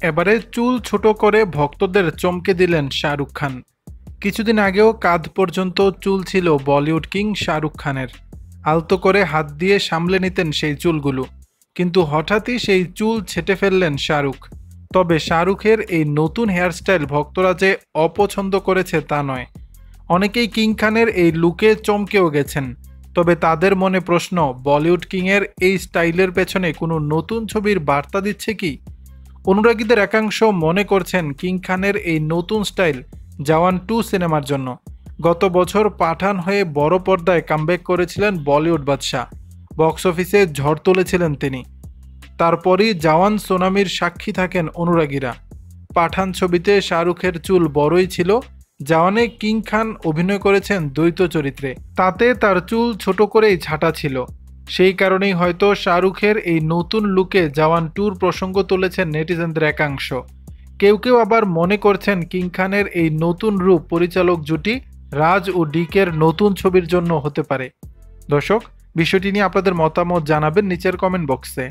এবারে চুল ছোট করে ভক্তদের চমকে দিলেন শাহরুখ খান। কিছুদিন আগেও কাঁধ পর্যন্ত চুল ছিল বলিউড কিং শাহরুখ খানের। আলতো করে হাত দিয়ে সামলে নিতেন সেই চুলগুলো, কিন্তু হঠাৎই সেই চুল ছেঁটে ফেললেন শাহরুখ। তবে শাহরুখের এই নতুন হেয়ারস্টাইল ভক্তরা যে অপছন্দ করেছে তা নয়, অনেকেই কিং খানের এই লুকে চমকেও গেছেন। তবে তাদের মনে প্রশ্ন, বলিউড কিংয়ের এই স্টাইলের পেছনে কোনো নতুন ছবির বার্তা দিচ্ছে কি? অনুরাগীদের একাংশ মনে করছেন কিং খানের এই নতুন স্টাইল জওয়ান 2 সিনেমার জন্য। গত বছর পাঠান হয়ে বড় পর্দায় কামব্যাক করেছিলেন বলিউড বাদশা। বক্স অফিসে ঝড় তুলেছিলেন তিনি। তারপরই জওয়ান সুনামির সাক্ষী থাকেন অনুরাগীরা। পাঠান ছবিতে শাহরুখের চুল বড়ই ছিল, জওয়ানে কিং খান অভিনয় করেছেন দ্বৈত চরিত্রে, তাতে তার চুল ছোট করেই ছাঁটা ছিল। সেই কারণেই হয়তো শাহরুখের এই নতুন লুকে জওয়ান 2-র প্রসঙ্গ তুলেছেন নেটিজেনদের একাংশ। কেউ কেউ আবার মনে করছেন কিং খানের এই নতুন রূপ পরিচালক জুটি রাজ ও ডিকের নতুন ছবির জন্য হতে পারে। দর্শক, বিষয়টি নিয়ে আপনাদের মতামত জানাবেন নিচের কমেন্ট বক্সে।